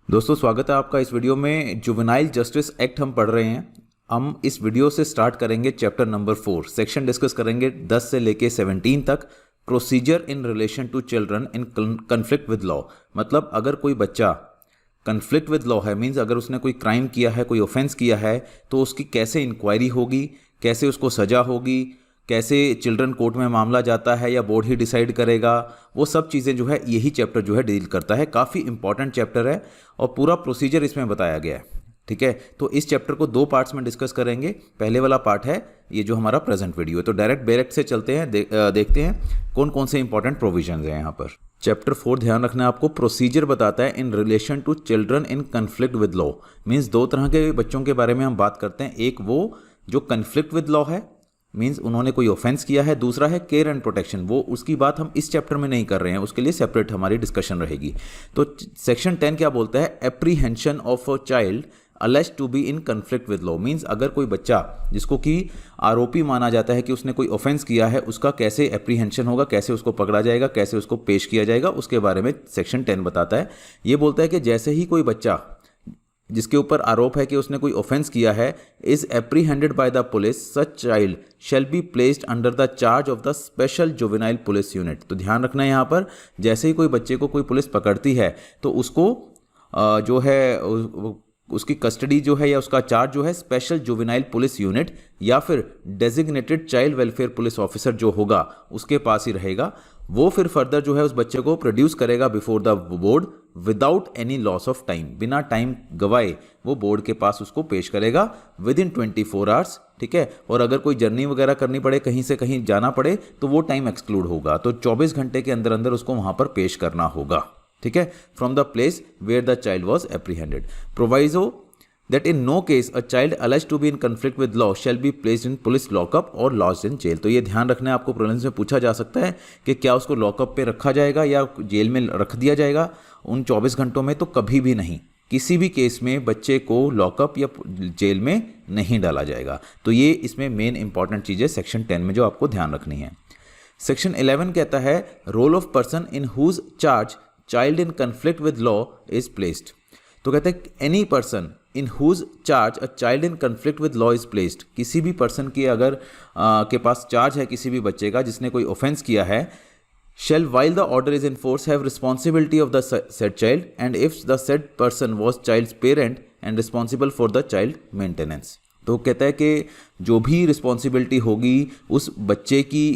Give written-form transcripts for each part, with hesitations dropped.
दोस्तों स्वागत है आपका इस वीडियो में। जुवेनाइल जस्टिस एक्ट हम पढ़ रहे हैं। हम इस वीडियो से स्टार्ट करेंगे चैप्टर नंबर 4। सेक्शन डिस्कस करेंगे 10 से लेके 17 तक। Procedure in relation to children in conflict with law, मतलब अगर कोई बच्चा कन्फ्लिक्ट विद लॉ है, मीन्स अगर उसने कोई क्राइम किया है, कोई ऑफेंस किया है, तो उसकी कैसे इंक्वायरी होगी, कैसे उसको सजा होगी, कैसे चिल्ड्रन कोर्ट में मामला जाता है या बोर्ड ही डिसाइड करेगा, वो सब चीज़ें जो है यही चैप्टर जो है डील करता है। काफ़ी इंपॉर्टेंट चैप्टर है और पूरा प्रोसीजर इसमें बताया गया है। ठीक है, तो इस चैप्टर को 2 पार्ट्स में डिस्कस करेंगे। पहले वाला पार्ट है ये जो हमारा प्रेजेंट वीडियो है, तो डायरेक्ट से चलते हैं, देखते हैं कौन कौन से इंपॉर्टेंट प्रोविजन हैं यहाँ पर। चैप्टर 4 ध्यान रखना है आपको, प्रोसीजर बताता है in relation to children in conflict with law. Means 2 तरह के बच्चों के बारे में हम बात करते हैं। एक वो जो कन्फ्लिक्ट विद लॉ है, मीन्स उन्होंने कोई ऑफेंस किया है। दूसरा है केयर एंड प्रोटेक्शन, वो उसकी बात हम इस चैप्टर में नहीं कर रहे हैं, उसके लिए सेपरेट हमारी डिस्कशन रहेगी। तो सेक्शन 10 क्या बोलता है? Apprehension of a child alleged to be in conflict with law. Means अगर कोई बच्चा जिसको कि आरोपी माना जाता है कि उसने कोई ऑफेंस किया है, उसका कैसे एप्रीहेंशन होगा, कैसे उसको पकड़ा जाएगा, कैसे उसको पेश किया जाएगा, उसके बारे में सेक्शन 10 बताता है। ये बोलता है कि जैसे ही कोई बच्चा जिसके ऊपर आरोप है कि उसने कोई ऑफेंस किया है is apprehended by the police, such child shall be placed under the charge of the special juvenile police unit. तो ध्यान रखना है यहाँ पर, जैसे ही कोई बच्चे को कोई पुलिस पकड़ती है तो उसको जो है उसकी कस्टडी जो है या उसका चार्ज जो है स्पेशल जुवेनाइल पुलिस यूनिट या फिर designated child welfare police officer जो होगा उसके पास ही रहेगा। वो फिर फर्दर जो है उस बच्चे को प्रोड्यूस करेगा before the board without any loss of time, बिना टाइम गवाए वो बोर्ड के पास उसको पेश करेगा विद इन 24 आवर्स। ठीक है, और अगर कोई जर्नी वगैरह करनी पड़े, कहीं से कहीं जाना पड़े, तो वो टाइम एक्सक्लूड होगा। तो 24 घंटे के अंदर अंदर उसको वहां पर पेश करना होगा। ठीक है, from the place where the child was apprehended. Proviso that in no case a child alleged to be in conflict with law shall be placed in police lockup or lodged in jail। तो ये ध्यान रखना है आपको, prelims में पूछा जा सकता है कि क्या उसको लॉकअप पे रखा जाएगा या जेल में रख दिया जाएगा उन 24 घंटों में। तो कभी भी नहीं, किसी भी केस में बच्चे को लॉकअप या जेल में नहीं डाला जाएगा। तो ये इसमें मेन इंपॉर्टेंट चीज़ है सेक्शन 10 में जो आपको ध्यान रखनी है। सेक्शन 11 कहता है role of person in whose charge child in conflict with law is placed. तो कहते हैं any person in whose charge a child in conflict with law is placed. किसी भी पर्सन की अगर के पास चार्ज है किसी भी बच्चे का जिसने कोई ऑफेंस किया है, shall while the order is in force have responsibility of the said child and if the said person was child's parent and responsible for the child maintenance। तो कहता है कि जो भी रिस्पॉन्सिबिलिटी होगी उस बच्चे की,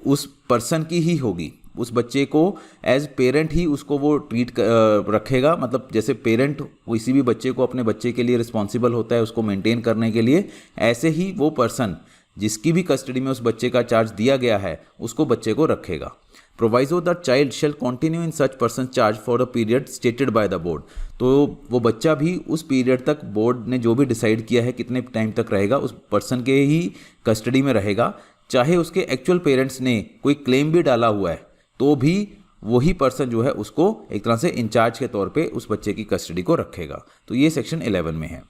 उस पर्सन की ही होगी। उस बच्चे को एज पेरेंट ही उसको वो ट्रीट रखेगा, मतलब जैसे पेरेंट किसी भी बच्चे को अपने बच्चे के लिए रिस्पॉन्सिबल होता है उसको मेंटेन करने के लिए, ऐसे ही वो पर्सन जिसकी भी कस्टडी में उस बच्चे का चार्ज दिया गया है उसको बच्चे को रखेगा। Proviso the child shall continue in such person charge for a period stated by the board. तो वो बच्चा भी उस पीरियड तक बोर्ड ने जो भी डिसाइड किया है कितने टाइम तक रहेगा उस पर्सन के ही कस्टडी में रहेगा। चाहे उसके एक्चुअल पेरेंट्स ने कोई क्लेम भी डाला हुआ है तो भी वही पर्सन जो है उसको एक तरह से इंचार्ज के तौर पे उस बच्चे की कस्टडी को रखेगा। तो ये सेक्शन 11 में है।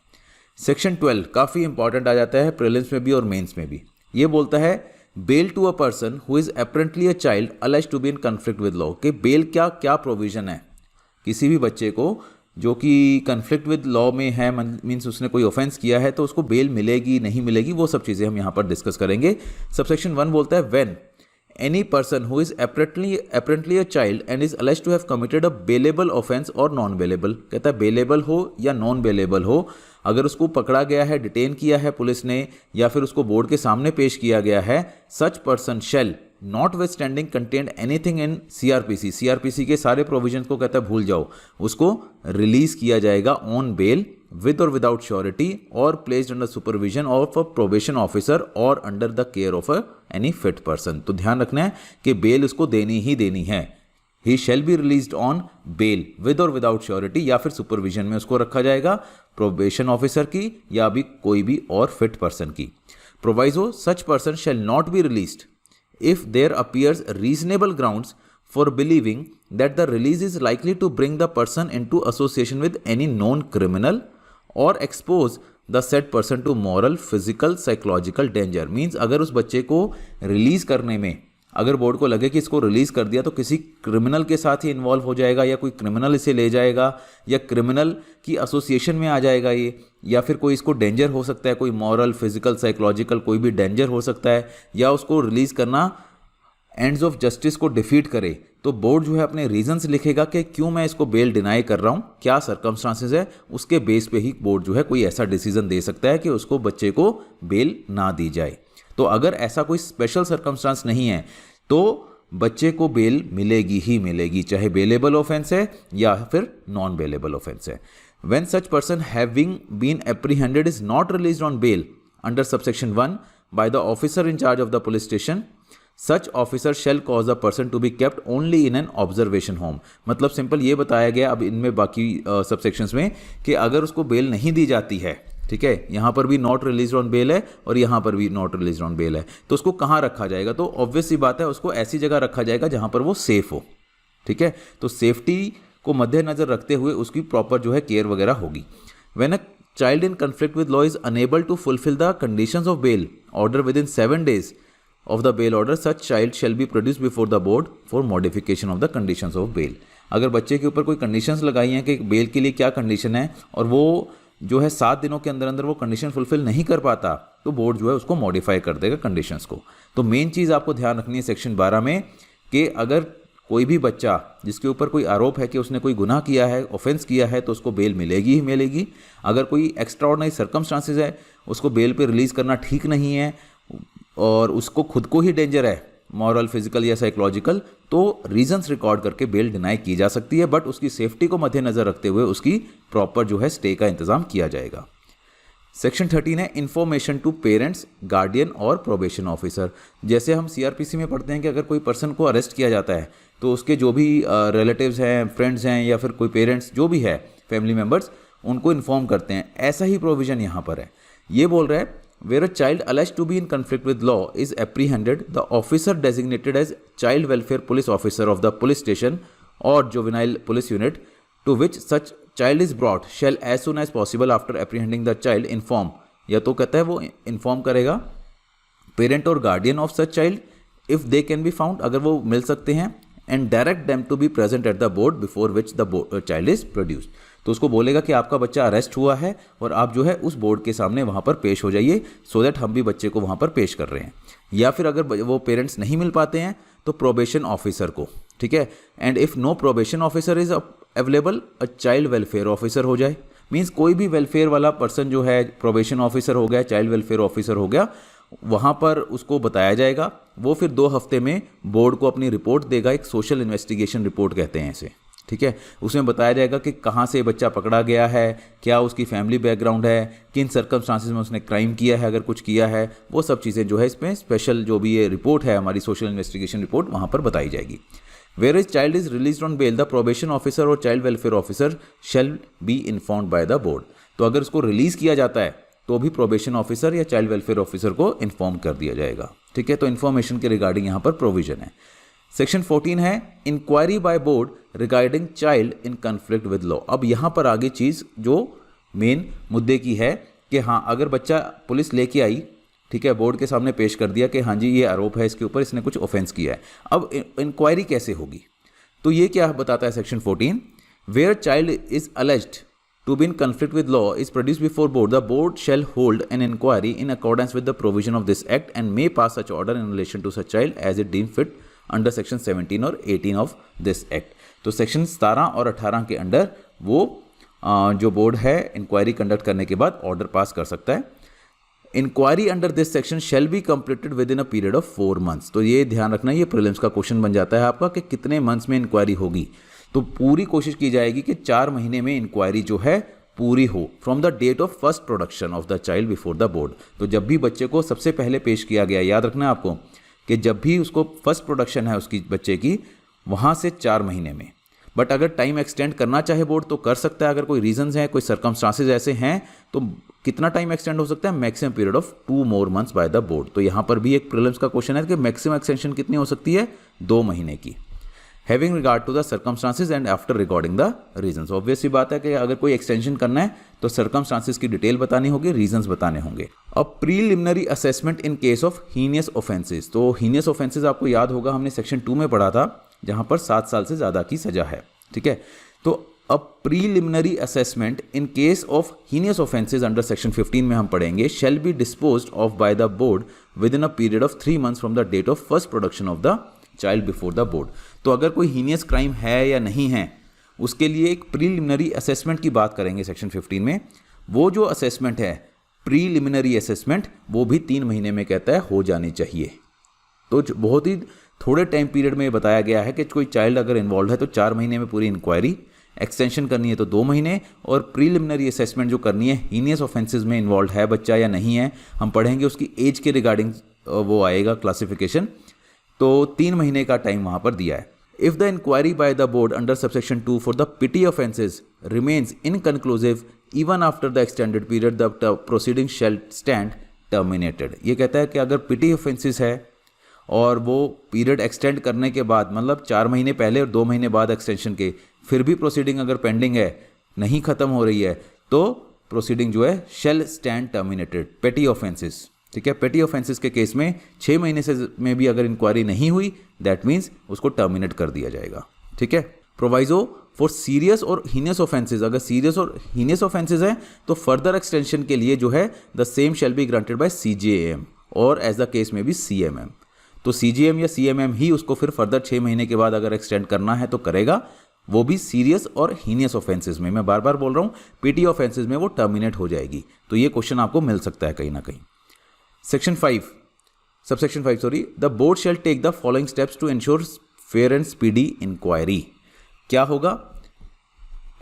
सेक्शन 12 काफ़ी इंपॉर्टेंट आ जाता है प्रीलिम्स में भी और मेंस में भी। ये बोलता है bail to a person who is apparently a child alleged to be in conflict with law. कि बेल क्या क्या प्रोविजन है किसी भी बच्चे को जो कि कन्फ्लिक्ट विद लॉ में है, मीन्स उसने कोई ऑफेंस किया है तो उसको बेल मिलेगी नहीं मिलेगी, वो सब चीज़ें हम यहाँ पर डिस्कस करेंगे। सबसेक्शन 1 बोलता है when any person who is apparently a child and is alleged to have committed a bailable offense or non bailable। कहता है bailable हो या non bailable हो, अगर उसको पकड़ा गया है, डिटेन किया है पुलिस ने या फिर उसको बोर्ड के सामने पेश किया गया है, such person shall notwithstanding contained anything in CRPC। CRPC के सारे प्रोविजन को कहता है भूल जाओ, उसको रिलीज किया जाएगा on bail with or without surety or placed under supervision of a probation officer or under the care of any fit person। तो ध्यान रखना है कि बेल उसको देनी ही देनी है। He shall be released on bail with or without surety, या फिर सुपरविजन में उसको रखा जाएगा प्रोबेशन ऑफिसर की या भी कोई भी और फिट पर्सन की। Proviso such person shall not be released if there appears reasonable grounds for believing that the release is likely to bring the person into association with any known criminal और expose the said person to moral physical psychological danger. Means अगर उस बच्चे को release करने में अगर board को लगे कि इसको रिलीज़ कर दिया तो किसी क्रिमिनल के साथ ही इन्वॉल्व हो जाएगा, या कोई क्रिमिनल इसे ले जाएगा, या क्रिमिनल की एसोसिएशन में आ जाएगा ये, या फिर कोई इसको डेंजर हो सकता है, कोई मॉरल, फिजिकल, साइकोलॉजिकल कोई भी डेंजर हो सकता है, या उसको रिलीज़ करना एंड्स ऑफ जस्टिस को डिफीट करे, तो बोर्ड जो है अपने रीजंस लिखेगा कि क्यों मैं इसको बेल डिनाई कर रहा हूँ, क्या सर्कमस्टांसेस है, उसके बेस पे ही बोर्ड जो है कोई ऐसा डिसीजन दे सकता है कि उसको बच्चे को बेल ना दी जाए। तो अगर ऐसा कोई स्पेशल सर्कमस्टांस नहीं है तो बच्चे को बेल मिलेगी ही मिलेगी, चाहे बेलेबल ऑफेंस है या फिर नॉन बेलेबल ऑफेंस है। When such person having been apprehended is not released on bail under subsection 1 by the officer in charge of the police station, such officer shall cause a person to be kept only in an observation home. मतलब simple ये बताया गया अब इनमें बाकी subsections में कि अगर उसको बेल नहीं दी जाती है, ठीक है, यहाँ पर भी नॉट रिलीज ऑन बेल है और यहाँ पर भी नॉट रिलीज ऑन बेल है, तो उसको कहाँ रखा जाएगा? तो ऑब्वियस सी बात है उसको ऐसी जगह रखा जाएगा जहाँ पर वो सेफ हो, ठीक है। तो सेफ्टी को मद्देनजर रखते हुए उसकी प्रॉपर जो है केयर वगैरह होगी। When a child in conflict with law is unable to fulfil the conditions of bail order within 7 days of the bail order, such child shall be produced before the board for modification of the conditions of bail। अगर बच्चे के ऊपर कोई conditions लगाई हैं कि bell के लिए क्या कंडीशन है और वो जो है 7 दिनों के अंदर अंदर वो कंडीशन फुलफिल नहीं कर पाता, तो बोर्ड जो है उसको मॉडिफाई कर देगा कंडीशंस को। तो मेन चीज़ आपको ध्यान रखनी है सेक्शन 12 में कि अगर कोई भी बच्चा जिसके ऊपर कोई आरोप है कि उसने कोई गुनाह किया है, ऑफेंस किया है, तो उसको बेल मिलेगी ही मिलेगी। अगर कोई एक्स्ट्रा ऑर्डिनरी सर्कमस्टांसेस है, उसको बेल पे रिलीज़ करना ठीक नहीं है और उसको खुद को ही डेंजर है, मॉरल, फिजिकल या साइकोलॉजिकल, तो रीजंस रिकॉर्ड करके बेल डिनाई की जा सकती है, बट उसकी सेफ्टी को मद्देनजर रखते हुए उसकी प्रॉपर जो है स्टे का इंतजाम किया जाएगा। सेक्शन 13 है इन्फॉर्मेशन टू पेरेंट्स, गार्डियन और प्रोबेशन ऑफिसर। जैसे हम सीआरपीसी में पढ़ते हैं कि अगर कोई पर्सन को अरेस्ट किया जाता है तो उसके जो भी रिलेटिव्स हैं, फ्रेंड्स हैं या फिर कोई पेरेंट्स जो भी है, फैमिली मेम्बर्स, उनको इन्फॉर्म करते हैं। ऐसा ही प्रोविजन यहाँ पर है। ये बोल रहा है where a child alleged to be in conflict with law is apprehended, the officer designated as child welfare police officer of the police station or juvenile police unit to which such child is brought shall as soon as possible after apprehending the child inform, या तो कहता है वो inform करेगा parent और guardian of such child if they can be found, अगर वो मिल सकते हैं, and direct them to be present at the board before which the child is produced. तो उसको बोलेगा कि आपका बच्चा अरेस्ट हुआ है और आप जो है उस बोर्ड के सामने वहाँ पर पेश हो जाइए, सो दैट हम भी बच्चे को वहाँ पर पेश कर रहे हैं। या फिर अगर वो पेरेंट्स नहीं मिल पाते हैं तो प्रोबेशन ऑफिसर को, ठीक है, and if no probation officer is available, a child welfare officer हो जाए। मीन्स कोई भी वेलफेयर वाला पर्सन जो है, प्रोबेशन ऑफिसर हो गया, चाइल्ड वेलफेयर ऑफिसर हो गया, वहाँ पर उसको बताया जाएगा। वो फिर 2 हफ्ते में बोर्ड को अपनी रिपोर्ट देगा, एक सोशल इन्वेस्टिगेशन रिपोर्ट कहते हैं इसे, ठीक है। उसमें बताया जाएगा कि कहाँ से बच्चा पकड़ा गया है, क्या उसकी फैमिली बैकग्राउंड है, किन सर्कमस्टांसेस में उसने क्राइम किया है, अगर कुछ किया है, वो सब चीज़ें जो है इसमें स्पेशल जो भी ये रिपोर्ट है हमारी सोशल इन्वेस्टिगेशन रिपोर्ट, वहाँ पर बताई जाएगी। Where is child is release on bail, the probation officer और child welfare officer shall be informed by the board. तो अगर उसको रिलीज़ किया जाता है तो भी प्रोबेशन ऑफिसर या चाइल्ड वेलफेयर ऑफिसर को इन्फॉर्म कर दिया जाएगा, ठीक है। तो इन्फॉर्मेशन के रिगार्डिंग यहाँ पर प्रोविजन है। सेक्शन 14 है inquiry by board regarding child in conflict with law. अब यहाँ पर आगे चीज़ जो मेन मुद्दे की है कि हाँ, अगर बच्चा पुलिस लेके आई, ठीक है, बोर्ड के सामने पेश कर दिया कि हाँ जी ये आरोप है इसके ऊपर, इसने कुछ ऑफेंस किया है, अब इंक्वायरी कैसे होगी? तो ये क्या बताता है section 14, where child is alleged to be in conflict with law is produced before board, the board shall hold an inquiry in accordance with the provision of this act and may pass such order in relation to such child as it deem fit under section 17 और 18 of this act। तो section 17 और 18 के under वो जो board है inquiry conduct करने के बाद ऑर्डर पास कर सकता है। Inquiry under this section shall be completed within a period of 4 months। तो ये ध्यान रखना, ये प्रीलिम्स का क्वेश्चन बन जाता है आपका कि कितने मंथ्स में इंक्वायरी होगी। तो पूरी कोशिश की जाएगी कि 4 महीने में इंक्वायरी जो है पूरी हो from the date of first production of the child before the board. तो जब भी बच्चे को सबसे पहले पेश किया गया, याद रखना है आपको कि जब भी उसको फर्स्ट प्रोडक्शन है उसकी बच्चे की, वहाँ से 4 महीने में। बट अगर टाइम एक्सटेंड करना चाहे बोर्ड तो कर सकता है, अगर कोई रीजंस हैं, कोई सर्कमस्टांसेस ऐसे हैं, तो कितना टाइम एक्सटेंड हो सकता है? Maximum period of 2 more months bye the board. तो यहाँ पर भी एक प्रीलिम्स का क्वेश्चन है कि मैक्सिमम एक्सटेंशन कितनी हो सकती है? 2 महीने की। Having regard to the circumstances and after recording the reasons. Obvious सी बात है कि अगर कोई एक्सटेंशन करना है तो सर्कमस्टांसेस की डिटेल बतानी होगी, रीजंस बताने होंगे। अब preliminary assessment in case of heinous offences. तो हीनियस ऑफेंसेस आपको याद होगा हमने सेक्शन 2 में पढ़ा था, जहां पर 7 साल से ज़्यादा की सजा है, ठीक है। तो अब preliminary assessment in case of heinous offences under section 15 में हम पढ़ेंगे shall be disposed of by the board within a period of 3 months from the date of first production of the child before the board. तो अगर कोई heinous crime है या नहीं है, उसके लिए एक प्रीलिमिनरी असेसमेंट की बात करेंगे सेक्शन 15 में। वो जो असेसमेंट है प्रीलिमिनरी असेसमेंट, वो भी 3 महीने में कहता है हो जानी चाहिए। तो बहुत ही थोड़े टाइम पीरियड में बताया गया है कि कोई चाइल्ड अगर इन्वॉल्व है तो 4 महीने में पूरी इंक्वायरी, एक्सटेंशन करनी है तो 2 महीने, और प्रीलिमिनरी असेसमेंट जो करनी है हीनियस ऑफेंसेस में इन्वॉल्व है बच्चा या नहीं है, हम पढ़ेंगे उसकी एज के रिगार्डिंग वो आएगा क्लासिफिकेशन। तो 3 महीने का टाइम वहाँ पर दिया है। If the inquiry by the board under subsection 2 for the petty offences remains inconclusive even after the extended period the proceeding shall stand terminated. ये कहता है कि अगर पिटी ऑफेंसेस है और वो पीरियड एक्सटेंड करने के बाद, मतलब 4 महीने पहले और 2 महीने बाद एक्सटेंशन के, फिर भी प्रोसीडिंग अगर पेंडिंग है, नहीं खत्म हो रही है, तो प्रोसीडिंग जो है शेल स्टैंड टर्मिनेटेड। पेटी ऑफेंसेस, ठीक है। पेटी ऑफेंसेस के केस में 6 महीने से में भी अगर इंक्वायरी नहीं हुई, दैट मीन्स उसको टर्मिनेट कर दिया जाएगा, ठीक है। प्रोवाइजो फॉर सीरियस और हीनियस ऑफेंसेस, अगर सीरियस और हीनियस ऑफेंसेस हैं तो फर्दर एक्सटेंशन के लिए जो है the same shall be granted by CJAM और एज द केस में भी CMM। तो CJM या CMM ही उसको फिर फर्दर 6 महीने के बाद अगर एक्सटेंड करना है तो करेगा, वो भी सीरियस और हीनियस ऑफेंसेस में। मैं बार बार बोल रहा हूँ, पीटी ऑफेंसेस में वो टर्मिनेट हो जाएगी। तो ये क्वेश्चन आपको मिल सकता है कहीं ना कहीं। Section 5, subsection 5 sorry, the board shall take the following steps to ensure fair and speedy inquiry. क्या होगा?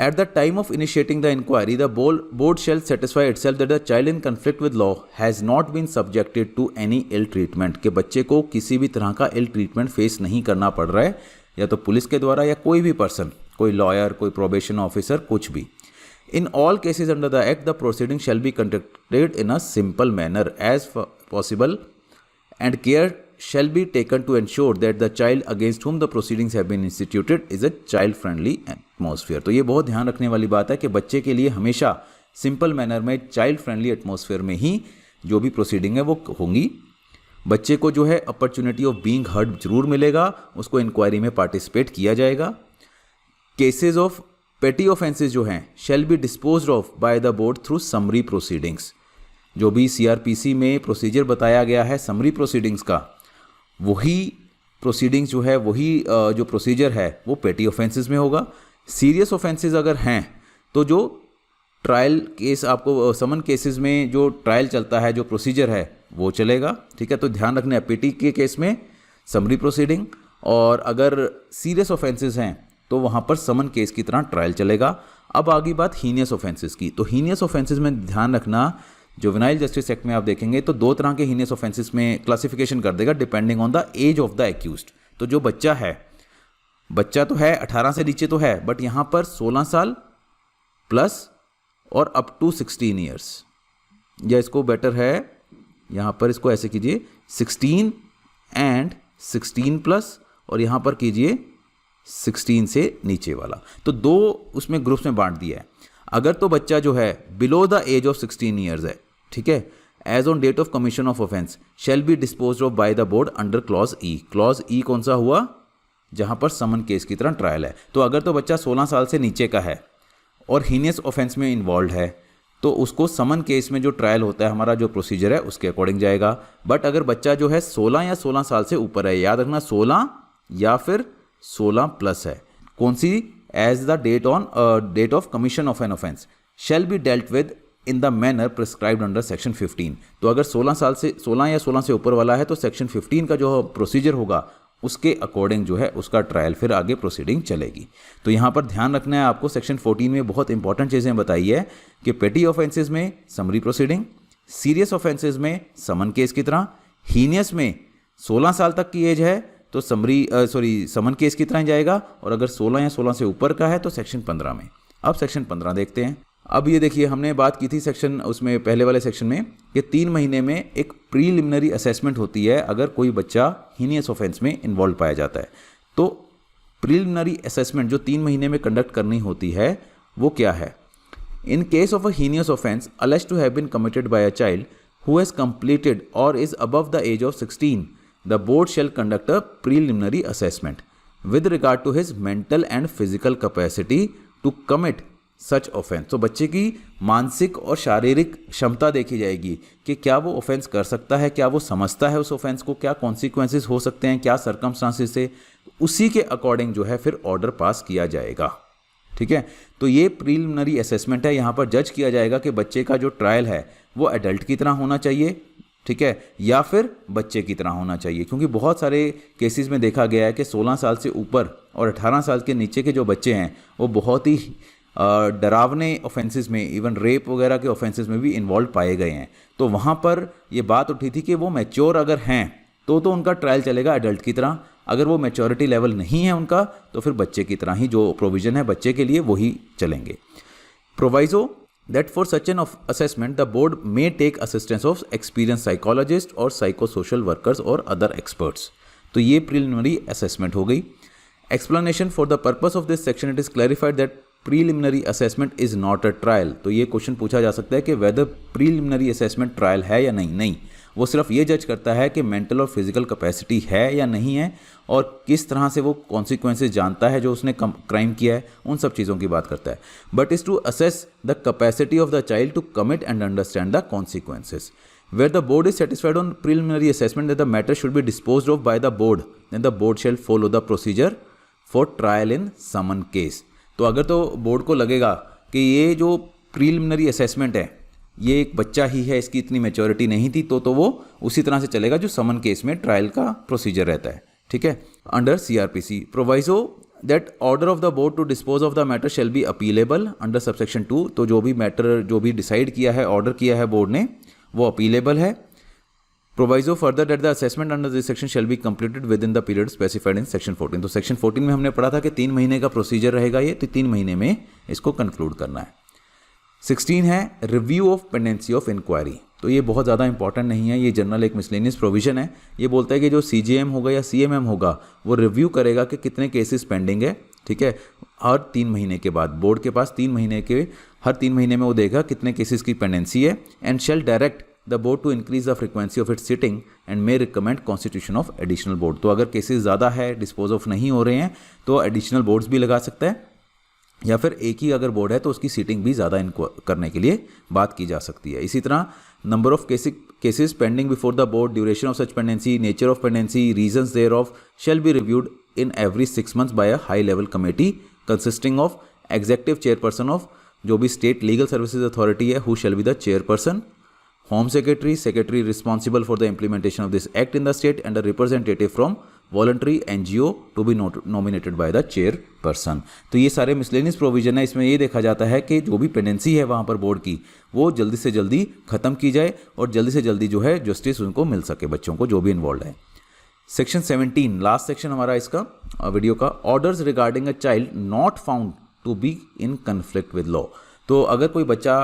At the time of initiating the inquiry the board shall satisfy itself that the child in conflict with law has not been subjected to any ill treatment, के बच्चे को किसी भी तरह का ill treatment face नहीं करना पड़ रहा है, या तो पुलिस के द्वारा या कोई भी पर्सन, कोई लॉयर, कोई प्रोबेशन ऑफिसर, कुछ भी। In all cases under the Act, the proceeding shall be conducted in a simple manner as possible, and care shall be taken to ensure that the child against whom the proceedings have been instituted is a child-friendly atmosphere। तो ये बहुत ध्यान रखने वाली बात है कि बच्चे के लिए हमेशा सिंपल मैनर में, चाइल्ड फ्रेंडली एटमॉस्फेयर में ही जो भी प्रोसीडिंग है वो होंगी। बच्चे को जो है अपॉर्चुनिटी ऑफ बीइंग हर्ड जरूर मिलेगा, उसको इंक्वायरी में पार्टिसिपेट किया जाएगा। केसेस ऑफ पेटी ऑफेंसेस जो हैं शैल be disposed of by the board through summary proceedings. जो भी CRPC में प्रोसीजर बताया गया है समरी प्रोसीडिंग्स का, वही प्रोसीडिंग्स जो है, वही जो प्रोसीजर है वो पेटी ऑफेंसेस में होगा। सीरियस ऑफेंसेस अगर हैं तो जो ट्रायल केस, आपको समन केसेस में जो ट्रायल चलता है, जो प्रोसीजर है वो चलेगा, ठीक है। तो ध्यान रखना है, पेटी के केस में समरी प्रोसीडिंग, और अगर सीरियस ऑफेंसेस हैं तो वहाँ पर समन केस की तरह ट्रायल चलेगा। अब आगे बात हीनियस ऑफेंसेस की। तो हीनियस ऑफेंसेस में ध्यान रखना, जुवेनाइल जस्टिस एक्ट में आप देखेंगे तो 2 तरह के हीनियस ऑफेंसेस में क्लासिफिकेशन कर देगा depending on the age of the accused. तो जो बच्चा है, बच्चा तो है 18 से नीचे तो है, बट यहाँ पर 16 साल प्लस और अप टू 16 ईयर्स, या इसको बेटर है यहाँ पर इसको ऐसे कीजिए 16 एंड 16 प्लस, और यहाँ पर कीजिए 16 से नीचे वाला। तो 2 उसमें ग्रुप्स में बांट दिया है। अगर तो बच्चा जो है below the age of 16 years है, ठीक है, age on date of commission of offence shall be disposed of by the board under clause E. Clause E कौन सा हुआ? जहां पर समन केस की तरह ट्रायल है। तो अगर तो बच्चा 16 साल से नीचे का है और हीनियस ऑफेंस में इन्वॉल्व है, तो उसको समन केस में जो ट्रायल होता है, हमारा जो प्रोसीजर है उसके अकॉर्डिंग जाएगा। बट अगर बच्चा जो है 16 या 16 साल से ऊपर है, याद रखना 16 या फिर 16 प्लस है, कौन सी? As the date of commission of an offence shall be dealt with in the manner prescribed under section 15। तो अगर 16 या 16 से ऊपर वाला है तो सेक्शन 15 का जो प्रोसीजर होगा उसके अकॉर्डिंग जो है उसका ट्रायल फिर आगे प्रोसीडिंग चलेगी। तो यहाँ पर ध्यान रखना है आपको, सेक्शन 14 में बहुत इंपॉर्टेंट चीज़ें बताई है कि पेटी ऑफेंसेस में समरी प्रोसीडिंग, सीरियस ऑफेंसेस में समन केस की तरह, हीनियस में 16 साल तक की एज है तो समन केस की तरह जाएगा, और अगर 16 या 16 से ऊपर का है तो सेक्शन 15 में। अब सेक्शन 15 देखते हैं। अब ये देखिए, हमने बात की थी सेक्शन उसमें पहले वाले सेक्शन में कि 3 महीने में एक प्रीलिमिनरी असेसमेंट होती है अगर कोई बच्चा हीनियस ऑफेंस में इन्वॉल्व पाया जाता है। तो प्रिलिमिनरी असेसमेंट जो 3 महीने में कंडक्ट करनी होती है वो क्या है? इन case of a heinous offence alleged to have been committed by a child who has completed or is above the age of 16, the board shall conduct a preliminary assessment with regard to his mental and physical capacity to commit such offence. तो बच्चे की मानसिक और शारीरिक क्षमता देखी जाएगी कि क्या वो ऑफेंस कर सकता है, क्या वो समझता है उस ऑफेंस को, क्या कॉन्सिक्वेंसेस हो सकते हैं, क्या सर्कमस्टांसेस से, उसी के अकॉर्डिंग जो है फिर ऑर्डर पास किया जाएगा। ठीक है, तो ये प्रीलिमिनरी असेसमेंट है। यहाँ पर जज किया जाएगा कि बच्चे का जो ट्रायल है वो एडल्ट की तरह होना चाहिए, ठीक है, या फिर बच्चे की तरह होना चाहिए। क्योंकि बहुत सारे केसेस में देखा गया है कि 16 साल से ऊपर और 18 साल के नीचे के जो बच्चे हैं वो बहुत ही डरावने ऑफेंसेस में, इवन रेप वगैरह के ऑफेंसेस में भी इन्वॉल्व पाए गए हैं। तो वहाँ पर ये बात उठी थी कि वो मैच्योर अगर हैं तो उनका ट्रायल चलेगा एडल्ट की तरह, अगर वो मैच्योरिटी लेवल नहीं है उनका तो फिर बच्चे की तरह ही जो प्रोविज़न है बच्चे के लिए वही चलेंगे। Proviso that for such an assessment the board may take assistance of experienced psychologists or psychosocial workers or other experts। तो ये preliminary assessment हो गई। Explanation for the purpose of this section it is clarified that preliminary assessment is not a trial। तो ये question पूछा जा सकता है कि whether preliminary assessment trial है या नहीं, वो सिर्फ ये जज करता है कि मेंटल और फिजिकल कैपेसिटी है या नहीं है और किस तरह से वो कॉन्सिक्वेंसेस जानता है जो उसने क्राइम किया है, उन सब चीज़ों की बात करता है। But is to assess the capacity of the child to commit and understand the consequences. Where the board is satisfied on preliminary assessment that the matter should be disposed of by the board, then the board shall follow the procedure for trial in summons case. तो अगर तो board को लगेगा कि ये जो preliminary assessment है ये एक बच्चा ही है, इसकी इतनी मैच्योरिटी नहीं थी, तो वो उसी तरह से चलेगा जो समन केस में ट्रायल का प्रोसीजर रहता है। ठीक है, under CRPC proviso that order of the board to dispose of the matter shall be appealable under subsection 2। तो जो भी मैटर जो भी डिसाइड किया है, ऑर्डर किया है बोर्ड ने, वो अपीलेबल है। Proviso further that the assessment under this section shall be completed with in the period specified in section 14। तो सेक्शन 14 में हमने पढ़ा था कि 3 महीने का प्रोसीजर रहेगा ये, तो 3 महीने में इसको कंक्लूड करना है। 16 है review of pendency of inquiry. तो ये बहुत ज़्यादा इंपॉर्टेंट नहीं है, ये जनरल एक मिसलेनियस प्रोविजन है। ये बोलता है कि जो CJM होगा या CMM होगा वो रिव्यू करेगा कि कितने केसेस पेंडिंग है। ठीक है, हर 3 महीने के बाद बोर्ड के पास 3 महीने के हर 3 महीने में वो देगा कितने केसेस की पेंडेंसी है and shall direct the board to increase the frequency of its sitting and may recommend constitution of additional board. तो अगर केसेस ज़्यादा है, डिस्पोज ऑफ नहीं हो रहे हैं, तो एडिशनल बोर्ड्स भी लगा सकता है, या फिर एक ही अगर बोर्ड है तो उसकी सीटिंग भी ज़्यादा करने के लिए बात की जा सकती है। इसी तरह number of cases pending before the board, duration of such pendency, nature of pendency, reasons thereof shall be reviewed in every 6 months by a high level committee consisting of executive chairperson of जो भी state legal services authority है, who shall be the chairperson, home secretary responsible for the implementation of this act in the state and a representative from voluntary NGO to be nominated by the chairperson. तो ये सारे miscellaneous provision है। इसमें ये देखा जाता है कि जो भी पेंडेंसी है वहाँ पर बोर्ड की वो जल्दी से जल्दी ख़त्म की जाए और जल्दी से जल्दी जो है जस्टिस उनको मिल सके, बच्चों को जो भी इन्वॉल्व है। सेक्शन 17 लास्ट सेक्शन हमारा इसका वीडियो का, orders regarding a child not found to be in conflict with law. तो अगर कोई बच्चा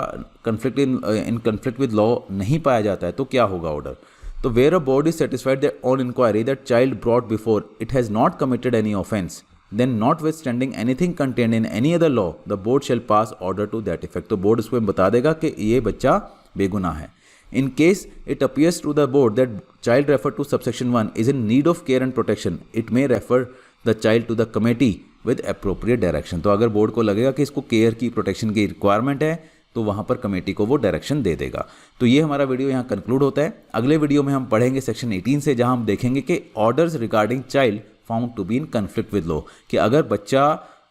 इन कन्फ्लिक्ट विद लॉ नहीं पाया जाता है तो क्या होगा ऑर्डर? तो where a board is satisfied that on inquiry that child brought before it has not committed any offence, then notwithstanding anything contained in any other law, the board shall pass order to that effect। तो board उसको बता देगा कि ये बच्चा बेगुनाह है। In case it appears to the board that child referred to subsection 1 is in need of care and protection, it may refer the child to the committee with appropriate direction। तो अगर बोर्ड को लगेगा कि इसको care की, protection की requirement है तो वहाँ पर कमेटी को वो डायरेक्शन दे देगा। तो ये हमारा वीडियो यहाँ कंक्लूड होता है। अगले वीडियो में हम पढ़ेंगे सेक्शन 18 से, जहाँ हम देखेंगे कि orders regarding child found to be in conflict with law, कि अगर बच्चा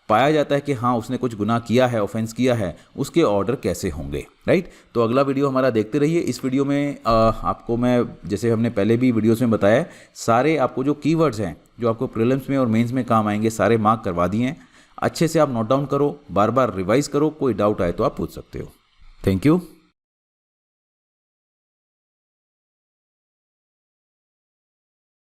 पाया जाता है कि हाँ उसने कुछ गुनाह किया है, ऑफेंस किया है, उसके ऑर्डर कैसे होंगे। राइट, तो अगला वीडियो हमारा देखते रहिए। इस वीडियो में आपको मैं, जैसे हमने पहले भी वीडियोस में बताया, सारे आपको जो कीवर्ड्स हैं जो आपको प्रीलिम्स में और मेंस में काम आएंगे सारे मार्क करवा दिए हैं। अच्छे से आप नोट डाउन करो, बार बार रिवाइज करो, कोई डाउट आए तो आप पूछ सकते हो। Thank you.